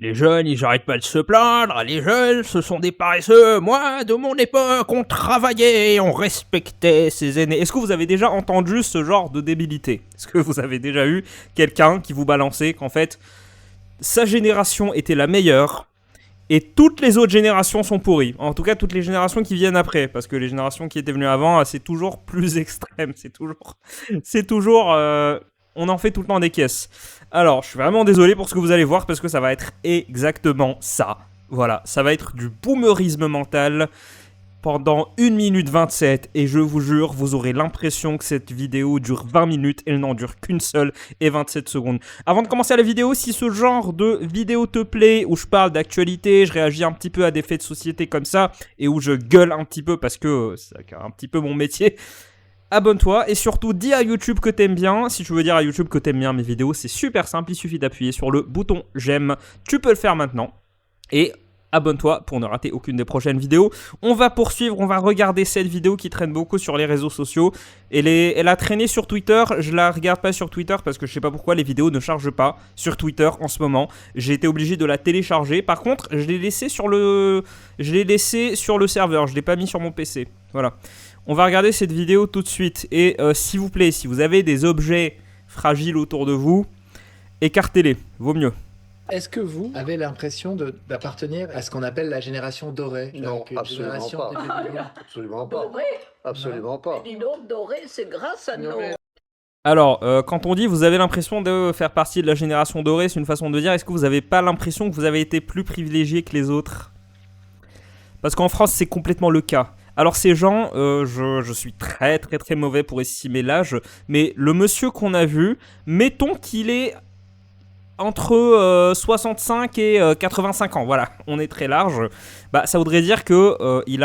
Les jeunes, ils arrêtent pas de se plaindre, les jeunes, ce sont des paresseux. Moi, de mon époque, on travaillait, on respectait ses aînés. Est-ce que vous avez déjà entendu ce genre de débilité? Est-ce que vous avez déjà eu quelqu'un qui vous balançait qu'en fait, sa génération était la meilleure et toutes les autres générations sont pourries? En tout cas, toutes les générations qui viennent après, parce que les générations qui étaient venues avant, c'est toujours plus extrême, c'est toujours, on en fait tout le temps des caisses. Alors, je suis vraiment désolé pour ce que vous allez voir, parce que ça va être exactement ça. Voilà, ça va être du boomerisme mental pendant 1 minute 27, et je vous jure, vous aurez l'impression que cette vidéo dure 20 minutes, elle n'en dure qu'une seule et 27 secondes. Avant de commencer la vidéo, si ce genre de vidéo te plaît, où je parle d'actualité, je réagis un petit peu à des faits de société comme ça, et où je gueule un petit peu parce que c'est un petit peu mon métier, abonne-toi et surtout dis à YouTube que t'aimes bien. Si tu veux dire à YouTube que t'aimes bien mes vidéos, c'est super simple, il suffit d'appuyer sur le bouton j'aime. Tu peux le faire maintenant. Et abonne-toi pour ne rater aucune des prochaines vidéos. On va poursuivre, on va regarder cette vidéo qui traîne beaucoup sur les réseaux sociaux. Elle a traîné sur Twitter, je la regarde pas sur Twitter parce que je sais pas pourquoi les vidéos ne chargent pas sur Twitter en ce moment. J'ai été obligé de la télécharger. Par contre, je l'ai laissée sur le serveur, je l'ai pas mis sur mon PC. Voilà. On va regarder cette vidéo tout de suite. Et s'il vous plaît, si vous avez des objets fragiles autour de vous, écartez-les, vaut mieux. Est-ce que vous avez l'impression d'appartenir à ce qu'on appelle la génération dorée? Non, Donc, une absolument génération pas. des- Absolument pas. Doré. Absolument pas. Dis donc, Doré, c'est grâce à nous. Alors, quand on dit vous avez l'impression de faire partie de la génération dorée, c'est une façon de dire, est-ce que vous n'avez pas l'impression que vous avez été plus privilégié que les autres? Parce qu'en France, c'est complètement le cas. Alors ces gens, je suis très très très mauvais pour estimer l'âge, mais le monsieur qu'on a vu, mettons qu'il est entre 65 et 85 ans, voilà, on est très large, bah, ça voudrait dire que il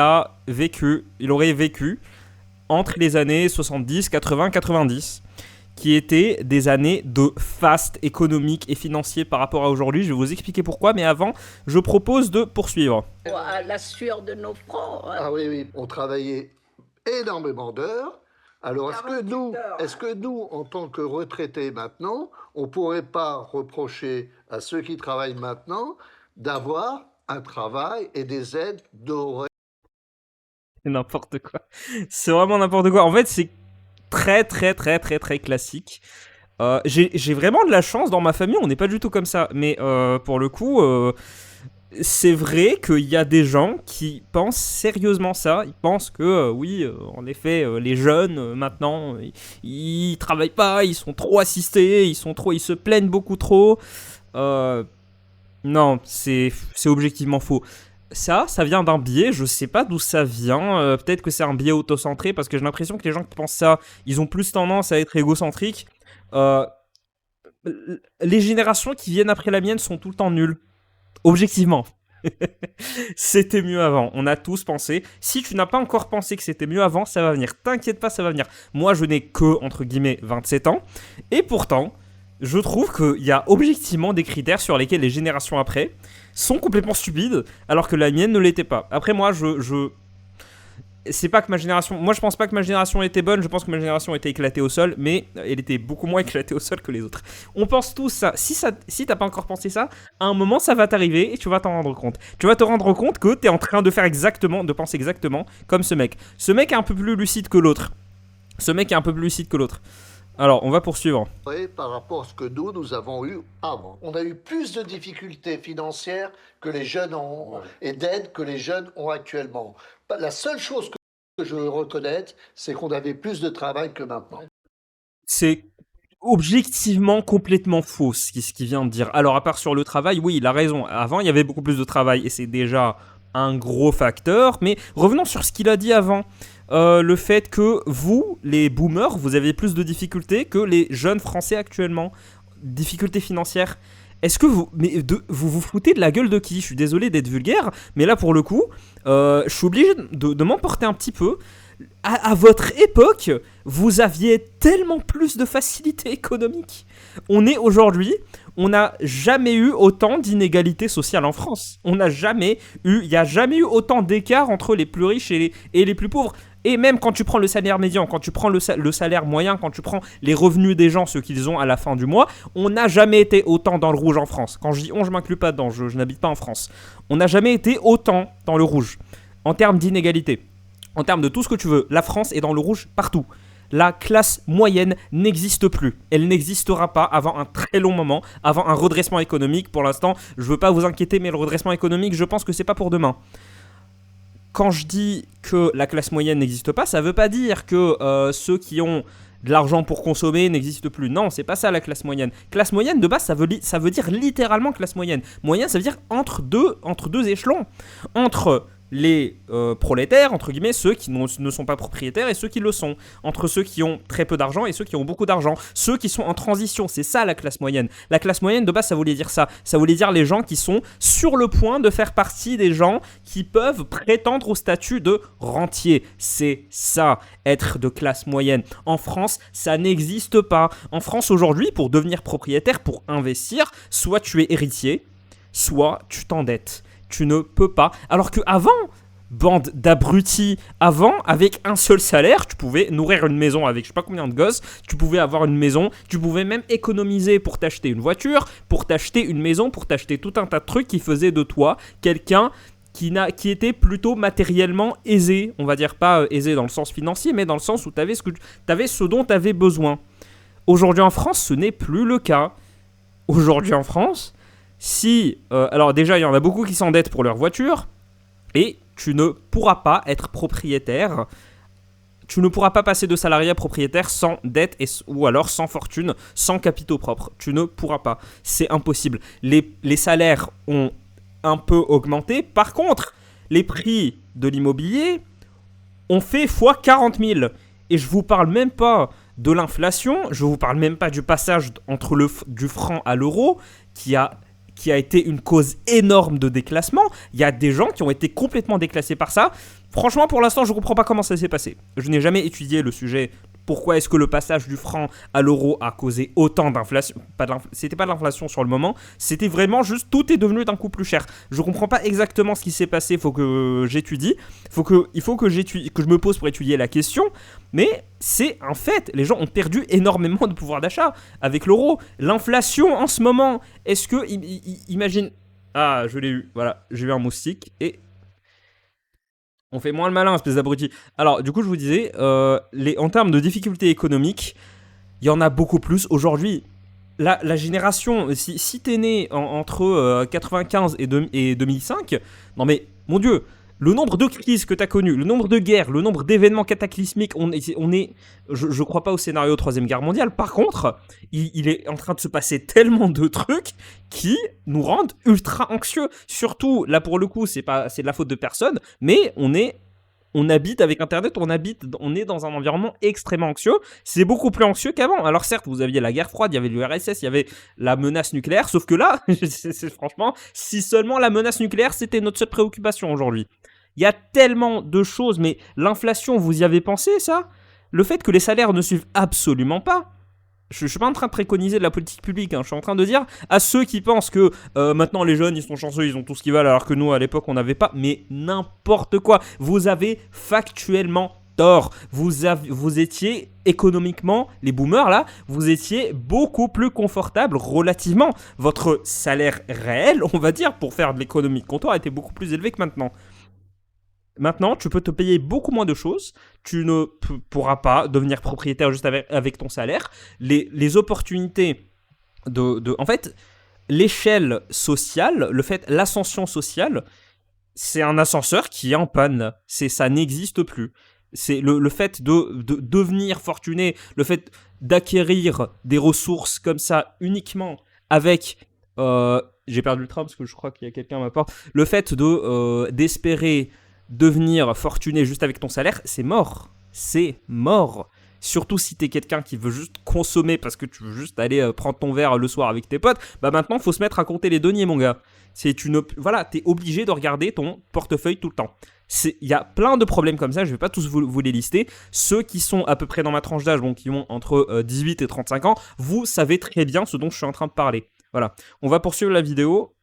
aurait vécu entre les années 70, 80, 90, qui étaient des années de faste économique et financier par rapport à aujourd'hui. Je vais vous expliquer pourquoi, mais avant, je propose de poursuivre. À la sueur de nos fronts. Hein. Ah oui, oui, on travaillait énormément d'heures. Alors, est-ce que nous, en tant que retraités maintenant, on ne pourrait pas reprocher à ceux qui travaillent maintenant d'avoir un travail et des aides dorées? C'est n'importe quoi. C'est vraiment n'importe quoi. En fait, c'est très très très très très classique. J'ai vraiment de la chance dans ma famille, on n'est pas du tout comme ça. Mais pour le coup, c'est vrai qu'il y a des gens qui pensent sérieusement ça. Ils pensent que oui, en effet, les jeunes maintenant, ils travaillent pas, ils sont trop assistés, ils se plaignent beaucoup trop. Non, c'est objectivement faux. Ça vient d'un biais, je sais pas d'où ça vient, peut-être que c'est un biais autocentré, parce que j'ai l'impression que les gens qui pensent ça, ils ont plus tendance à être égocentriques. Euh, les générations qui viennent après la mienne sont tout le temps nulles, objectivement. C'était mieux avant, on a tous pensé. Si tu n'as pas encore pensé que c'était mieux avant, ça va venir, t'inquiète pas, ça va venir. Moi je n'ai que, entre guillemets, 27 ans, et pourtant, je trouve qu'il y a objectivement des critères sur lesquels les générations après sont complètement stupides, alors que la mienne ne l'était pas. Après moi, c'est pas que ma génération... Moi, je pense pas que ma génération était bonne, je pense que ma génération était éclatée au sol, mais elle était beaucoup moins éclatée au sol que les autres. On pense tous ça. Si t'as pas encore pensé ça, à un moment, ça va t'arriver et tu vas t'en rendre compte. Tu vas te rendre compte que t'es en train de penser exactement comme ce mec. Ce mec est un peu plus lucide que l'autre. Alors, on va poursuivre. Par rapport à ce que nous avons eu avant. On a eu plus de difficultés financières que les jeunes ont et d'aides que les jeunes ont actuellement. La seule chose que je veux reconnaître, c'est qu'on avait plus de travail que maintenant. C'est objectivement complètement faux ce qu'il vient de dire. Alors, à part sur le travail, oui, il a raison. Avant, il y avait beaucoup plus de travail et c'est déjà un gros facteur. Mais revenons sur ce qu'il a dit avant. Le fait que vous, les boomers, vous avez plus de difficultés que les jeunes Français actuellement. Difficultés financières. Est-ce que vous vous foutez de la gueule de qui? Je suis désolé d'être vulgaire, mais là pour le coup, je suis obligé de m'emporter un petit peu. À votre époque, vous aviez tellement plus de facilité économique. On n'a jamais eu autant d'inégalités sociales en France. Il n'y a jamais eu autant d'écart entre les plus riches et les plus pauvres. Et même quand tu prends le salaire médian, quand tu prends le salaire moyen, quand tu prends les revenus des gens, ceux qu'ils ont à la fin du mois, on n'a jamais été autant dans le rouge en France. Quand je dis on, je m'inclus pas dedans, je n'habite pas en France. On n'a jamais été autant dans le rouge. En termes d'inégalité, en termes de tout ce que tu veux, la France est dans le rouge partout. La classe moyenne n'existe plus. Elle n'existera pas avant un très long moment, avant un redressement économique. Pour l'instant, je ne veux pas vous inquiéter, mais le redressement économique, je pense que c'est pas pour demain. Quand je dis que la classe moyenne n'existe pas, ça ne veut pas dire que ceux qui ont de l'argent pour consommer n'existent plus. Non, c'est pas ça la classe moyenne. Classe moyenne, de base, ça veut dire littéralement classe moyenne. Moyenne, ça veut dire entre deux échelons. Entre les prolétaires, entre guillemets, ceux qui ne sont pas propriétaires et ceux qui le sont. Entre ceux qui ont très peu d'argent et ceux qui ont beaucoup d'argent. Ceux qui sont en transition, c'est ça la classe moyenne. La classe moyenne, de base, ça voulait dire ça. Ça voulait dire les gens qui sont sur le point de faire partie des gens qui peuvent prétendre au statut de rentier. C'est ça, être de classe moyenne. En France, ça n'existe pas. En France, aujourd'hui, pour devenir propriétaire, pour investir, soit tu es héritier, soit tu t'endettes. Tu ne peux pas. Alors qu'avant, bande d'abrutis, avant, avec un seul salaire, tu pouvais nourrir une maison avec je sais pas combien de gosses, tu pouvais avoir une maison, tu pouvais même économiser pour t'acheter une voiture, pour t'acheter une maison, pour t'acheter tout un tas de trucs qui faisaient de toi quelqu'un qui était plutôt matériellement aisé. On va dire pas aisé dans le sens financier, mais dans le sens où tu avais ce dont tu avais besoin. Aujourd'hui en France, ce n'est plus le cas. Aujourd'hui en France, alors déjà, il y en a beaucoup qui s'endettent pour leur voiture, et tu ne pourras pas être propriétaire, tu ne pourras pas passer de salarié à propriétaire sans dette ou alors sans fortune, sans capitaux propres. Tu ne pourras pas. C'est impossible. Les salaires ont un peu augmenté. Par contre, les prix de l'immobilier ont fait x 40 000. Et je vous parle même pas de l'inflation, je vous parle même pas du passage du franc à l'euro qui a été une cause énorme de déclassement. Il y a des gens qui ont été complètement déclassés par ça. Franchement, pour l'instant, je ne comprends pas comment ça s'est passé. Je n'ai jamais étudié le sujet. Pourquoi est-ce que le passage du franc à l'euro a causé autant d'inflation ? C'était pas de l'inflation sur le moment, c'était vraiment juste tout est devenu d'un coup plus cher. Je comprends pas exactement ce qui s'est passé, il faut que j'étudie. Il faut que je me pose pour étudier la question, mais c'est un fait. Les gens ont perdu énormément de pouvoir d'achat avec l'euro. L'inflation en ce moment, est-ce que... Imagine... Ah, je l'ai eu, voilà, j'ai eu un moustique et... On fait moins le malin, espèce d'abruti. Alors, du coup, je vous disais, en termes de difficultés économiques, il y en a beaucoup plus. Aujourd'hui, la génération, si t'es né entre 95 et 2005, non mais, mon Dieu, le nombre de crises que t'as connues, le nombre de guerres, le nombre d'événements cataclysmiques, je crois pas au scénario 3ème guerre mondiale. Par contre, il est en train de se passer tellement de trucs qui nous rendent ultra anxieux. Surtout, là pour le coup, c'est de la faute de personne, mais on habite avec Internet, on est dans un environnement extrêmement anxieux. C'est beaucoup plus anxieux qu'avant. Alors certes, vous aviez la guerre froide, il y avait l'URSS, il y avait la menace nucléaire, sauf que là, franchement, si seulement la menace nucléaire, c'était notre seule préoccupation aujourd'hui. Il y a tellement de choses, mais l'inflation, vous y avez pensé ça ? Le fait que les salaires ne suivent absolument pas. Je suis pas en train de préconiser de la politique publique, hein. Je suis en train de dire à ceux qui pensent que maintenant les jeunes ils sont chanceux, ils ont tout ce qu'ils veulent alors que nous à l'époque on n'avait pas, mais n'importe quoi. Vous avez factuellement tort. Vous étiez économiquement, les boomers là, vous étiez beaucoup plus confortable relativement. Votre salaire réel, on va dire, pour faire de l'économie de comptoir était beaucoup plus élevé que maintenant. Maintenant, tu peux te payer beaucoup moins de choses. Tu ne pourras pas devenir propriétaire juste avec ton salaire. Les opportunités en fait, l'échelle sociale, l'ascension sociale, c'est un ascenseur qui est en panne. Ça n'existe plus. C'est le fait de devenir fortuné, le fait d'acquérir des ressources comme ça uniquement avec... j'ai perdu le train parce que je crois qu'il y a quelqu'un à ma porte. Le fait d'espérer devenir fortuné juste avec ton salaire, c'est mort. C'est mort. Surtout si t'es quelqu'un qui veut juste consommer parce que tu veux juste aller prendre ton verre le soir avec tes potes, bah maintenant faut se mettre à compter les deniers, mon gars. Voilà, t'es obligé de regarder ton portefeuille tout le temps. Il y a plein de problèmes comme ça, je vais pas tous vous les lister. Ceux qui sont à peu près dans ma tranche d'âge, donc qui ont entre 18 et 35 ans, vous savez très bien ce dont je suis en train de parler. Voilà, on va poursuivre la vidéo.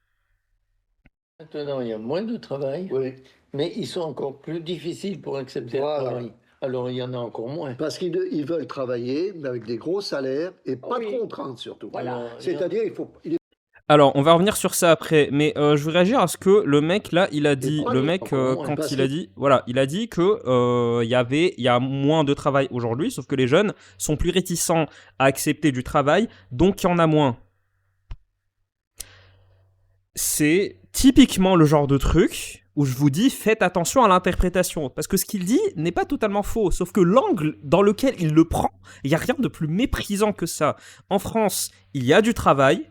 Maintenant, il y a moins de travail, Oui. mais ils sont encore plus difficiles pour accepter le travail. Alors il y en a encore moins. Parce qu'ils veulent travailler, mais avec des gros salaires et pas Oui. de contraintes surtout. Voilà. C'est-à-dire, il est Alors, on va revenir sur ça après, mais je veux réagir à ce que le mec là, il a dit, pas le les- mec encore moins, quand parce il a que- dit, voilà, il a dit que il y a moins de travail aujourd'hui, sauf que les jeunes sont plus réticents à accepter du travail, donc il y en a moins. C'est typiquement le genre de truc où je vous dis faites attention à l'interprétation, parce que ce qu'il dit n'est pas totalement faux, sauf que l'angle dans lequel il le prend, il y a rien de plus méprisant que ça. En France, il y a du travail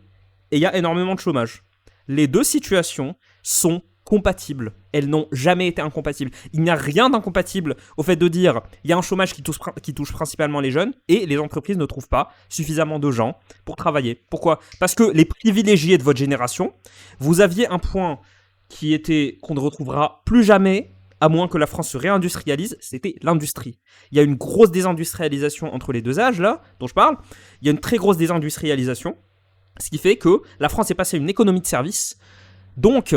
et il y a énormément de chômage. Les deux situations sont compatibles. Elles n'ont jamais été incompatibles. Il n'y a rien d'incompatible au fait de dire il y a un chômage qui touche principalement les jeunes et les entreprises ne trouvent pas suffisamment de gens pour travailler. Pourquoi ? Parce que les privilégiés de votre génération, vous aviez un point qui était qu'on ne retrouvera plus jamais à moins que la France se réindustrialise, c'était l'industrie. Il y a une grosse désindustrialisation entre les deux âges là, dont je parle. Il y a une très grosse désindustrialisation. Ce qui fait que la France est passée à une économie de service. Donc,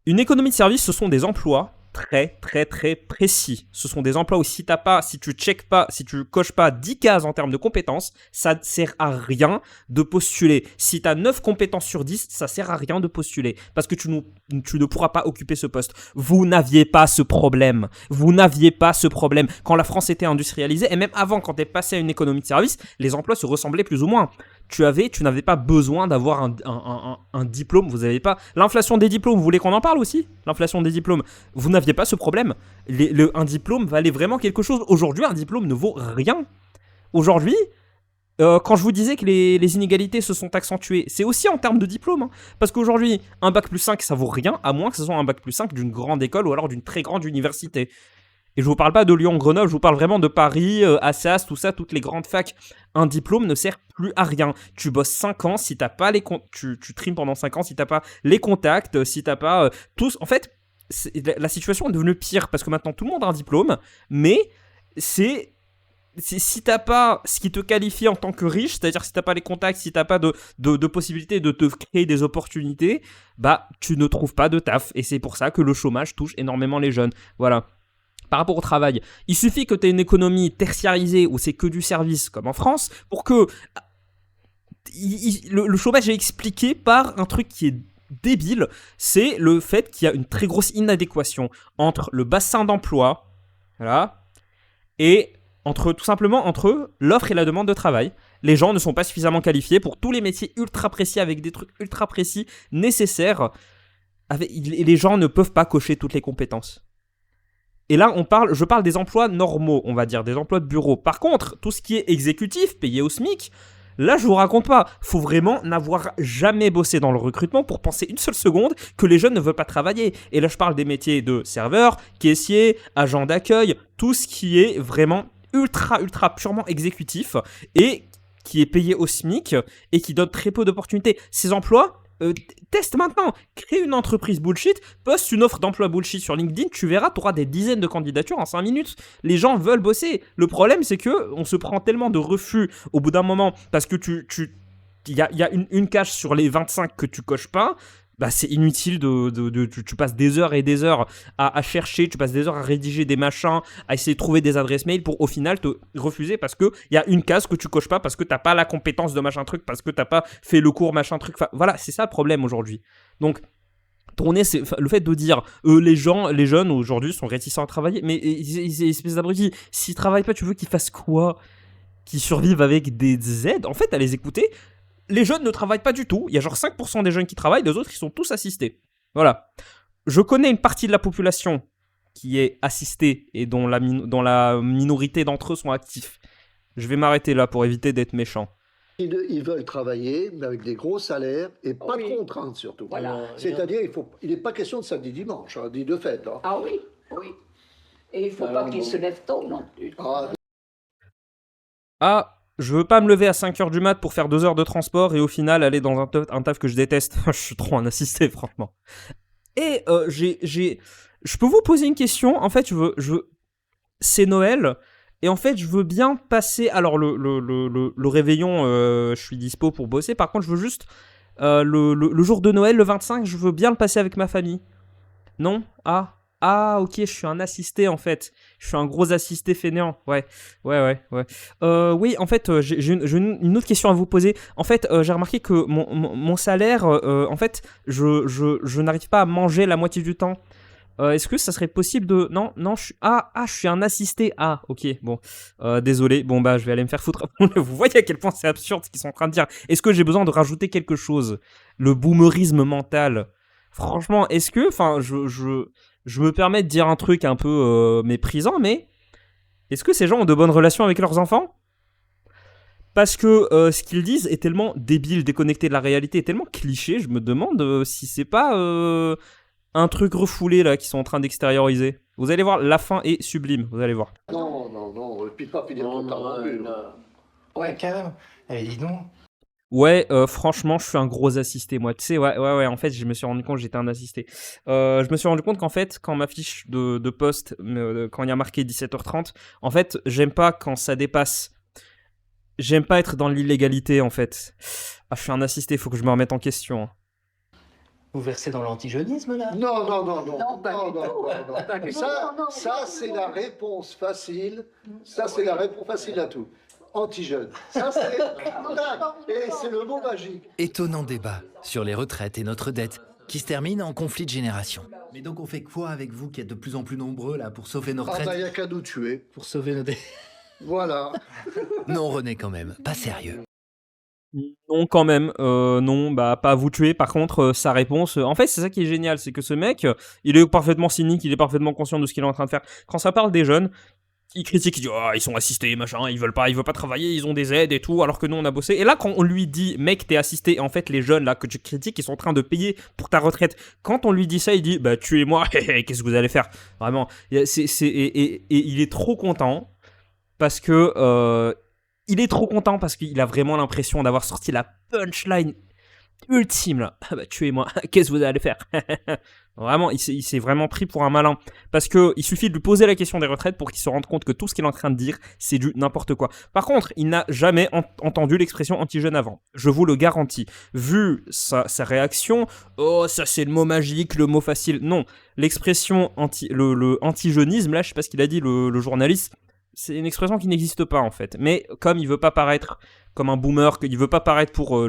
une économie de service, ce sont des emplois très précis. Ce sont des emplois où si tu checkes pas, si tu coches pas 10 cases en termes de compétences, ça ne sert à rien de postuler. Si tu as 9 compétences sur 10, ça sert à rien de postuler. Parce que tu ne pourras pas occuper ce poste. Vous n'aviez pas ce problème. Quand la France était industrialisée, et même avant, quand elle passait à une économie de service, les emplois se ressemblaient plus ou moins. Tu n'avais pas besoin d'avoir un diplôme. Vous n'avez pas l'inflation des diplômes. Vous voulez qu'on en parle aussi ? L'inflation des diplômes. Vous n'aviez pas ce problème. Un diplôme valait vraiment quelque chose. Aujourd'hui, un diplôme ne vaut rien. Aujourd'hui, quand je vous disais que les inégalités se sont accentuées, c'est aussi en termes de diplôme. Hein. Parce qu'aujourd'hui, un bac plus 5, ça vaut rien, à moins que ce soit un bac plus 5 d'une grande école ou alors d'une très grande université. Et je vous parle pas de Lyon, Grenoble, je vous parle vraiment de Paris, Assas, tout ça, toutes les grandes facs. Un diplôme ne sert plus à rien. Tu bosses 5 ans, si t'as pas tu trimes pendant 5 ans, si t'as pas les contacts, si t'as pas tous. En fait, la situation est devenue pire parce que maintenant tout le monde a un diplôme, mais si t'as pas ce qui te qualifie en tant que riche, c'est-à-dire si t'as pas les contacts, si t'as pas de possibilité de te créer des opportunités, bah tu ne trouves pas de taf. Et c'est pour ça que le chômage touche énormément les jeunes. Voilà. Par rapport au travail, il suffit que tu aies une économie tertiarisée où c'est que du service, comme en France, pour que le chômage est expliqué par un truc qui est débile, c'est le fait qu'il y a une très grosse inadéquation entre le bassin d'emploi, voilà, et tout simplement entre l'offre et la demande de travail. Les gens ne sont pas suffisamment qualifiés pour tous les métiers ultra précis avec des trucs ultra précis nécessaires. Les gens ne peuvent pas cocher toutes les compétences. Et là, je parle des emplois normaux, on va dire, des emplois de bureau. Par contre, tout ce qui est exécutif, payé au SMIC, là, je vous raconte pas. Faut vraiment n'avoir jamais bossé dans le recrutement pour penser une seule seconde que les jeunes ne veulent pas travailler. Et là, je parle des métiers de serveur, caissier, agent d'accueil, tout ce qui est vraiment ultra purement exécutif et qui est payé au SMIC et qui donne très peu d'opportunités. Ces emplois... teste maintenant, crée une entreprise bullshit, poste une offre d'emploi bullshit sur LinkedIn, tu verras, tu auras des dizaines de candidatures en 5 minutes. Les gens veulent bosser. Le problème, c'est que on se prend tellement de refus au bout d'un moment parce que il y a une case sur les 25 que tu coches pas. Bah, c'est inutile tu passes des heures et des heures à chercher, tu passes des heures à rédiger des machins, à essayer de trouver des adresses mail pour au final te refuser parce que il y a une case que tu coches pas parce que t'as pas la compétence de machin truc, parce que t'as pas fait le cours machin truc. Enfin, voilà, c'est ça le problème aujourd'hui. Donc, le fait de dire les jeunes aujourd'hui sont réticents à travailler, mais espèce d'abrutis, s'ils travaillent pas, tu veux qu'ils fassent quoi ? Qu'ils survivent avec des aides ? En fait, à les écouter, les jeunes ne travaillent pas du tout. Il y a genre 5% des jeunes qui travaillent, les autres, ils sont tous assistés. Voilà. Je connais une partie de la population qui est assistée et dont la minorité d'entre eux sont actifs. Je vais m'arrêter là pour éviter d'être méchant. Ils veulent travailler, mais avec des gros salaires et pas Oui. de contraintes surtout. Voilà. C'est-à-dire, il n'est pas question de samedi dimanche, dit de fait. Hein. Ah oui, oui. Et il ne faut pas qu'ils se lèvent tôt non plus. Je veux pas me lever à 5h du mat pour faire 2 heures de transport et au final aller dans un taf que je déteste. Je suis trop un assisté, franchement. Et je peux vous poser une question. En fait, c'est Noël. Et en fait, je veux bien passer... Alors, le réveillon, je suis dispo pour bosser. Par contre, je veux juste... le jour de Noël, le 25, je veux bien le passer avec ma famille. Non ? Ah, ok, je suis un assisté en fait. Je suis un gros assisté fainéant. Ouais. Oui, en fait, j'ai une autre question à vous poser. En fait, j'ai remarqué que mon salaire, en fait, je n'arrive pas à manger la moitié du temps. Est-ce que ça serait possible de... Non, je suis un assisté. Ah, ok, bon. Désolé, bon bah je vais aller me faire foutre. Vous voyez à quel point c'est absurde ce qu'ils sont en train de dire. Est-ce que j'ai besoin de rajouter quelque chose? Le boomerisme mental. Franchement, est-ce que... Enfin, je me permets de dire un truc un peu méprisant, mais... Est-ce que ces gens ont de bonnes relations avec leurs enfants? Parce que ce qu'ils disent est tellement débile, déconnecté de la réalité, tellement cliché, je me demande si c'est pas un truc refoulé là qu'ils sont en train d'extérioriser. Vous allez voir, la fin est sublime, vous allez voir. Non, puis pas finir ton temps non plus. Ouais, carrément. Allez, dis donc. Ouais, franchement, je suis un gros assisté, moi. Tu sais, ouais, en fait, je me suis rendu compte que j'étais un assisté. Je me suis rendu compte qu'en fait, quand ma fiche de poste, quand il y a marqué 17h30, en fait, j'aime pas quand ça dépasse. J'aime pas être dans l'illégalité, en fait. Ah, je suis un assisté, faut que je me remette en question. Vous versez dans l'antijeunisme, là? Non. Pas du tout. Ça, c'est la réponse facile. Ça, c'est la réponse facile à tout. Anti-jeune. Ça, c'est... Et c'est le mot magique. Étonnant débat sur les retraites et notre dette qui se termine en conflit de génération. Mais donc on fait quoi avec vous qui êtes de plus en plus nombreux là pour sauver nos Ah retraites? bah, il n'y a qu'à nous tuer. Pour sauver nos dés. Voilà. Non René quand même, pas sérieux. Non, quand même. Non, bah, pas à vous tuer. Par contre, sa réponse... en fait, c'est ça qui est génial. C'est que ce mec, il est parfaitement cynique, il est parfaitement conscient de ce qu'il est en train de faire. Quand ça parle des jeunes, il critique, il dit ils sont assistés, machin, ils veulent pas travailler, ils ont des aides et tout, alors que nous on a bossé. Et là, quand on lui dit, mec, t'es assisté, en fait, les jeunes là que tu critiques, ils sont en train de payer pour ta retraite. Quand on lui dit ça, il dit, bah, tuez-moi, qu'est-ce que vous allez faire? Vraiment. Et il est trop content parce que. Il est trop content parce qu'il a vraiment l'impression d'avoir sorti la punchline ultime là. Ah bah tuez-moi, qu'est-ce que vous allez faire? Vraiment, il s'est vraiment pris pour un malin. Parce que il suffit de lui poser la question des retraites pour qu'il se rende compte que tout ce qu'il est en train de dire, c'est du n'importe quoi. Par contre, il n'a jamais entendu l'expression anti-jeune avant. Je vous le garantis. Vu sa réaction, oh ça c'est le mot magique, le mot facile. Non, l'expression le anti-jeunisme, là je sais pas ce qu'il a dit le journaliste, c'est une expression qui n'existe pas en fait. Mais comme il veut pas paraître comme un boomer, qu'il veut pas paraître pour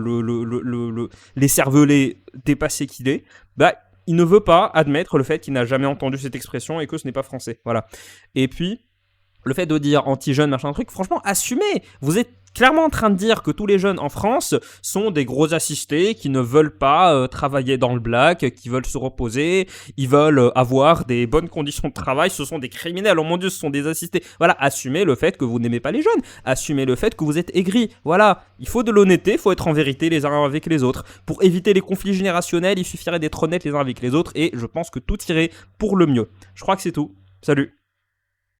les cervelés dépassés qu'il est, bah il ne veut pas admettre le fait qu'il n'a jamais entendu cette expression et que ce n'est pas français. Voilà. Et puis, le fait de dire anti-jeune, machin truc, franchement, assumez. Vous êtes clairement en train de dire que tous les jeunes en France sont des gros assistés qui ne veulent pas travailler dans le black, qui veulent se reposer, ils veulent avoir des bonnes conditions de travail, ce sont des criminels, oh mon Dieu, ce sont des assistés. Voilà, assumez le fait que vous n'aimez pas les jeunes, assumez le fait que vous êtes aigris. Voilà, il faut de l'honnêteté, il faut être en vérité les uns avec les autres. Pour éviter les conflits générationnels, il suffirait d'être honnêtes les uns avec les autres et je pense que tout irait pour le mieux. Je crois que c'est tout. Salut.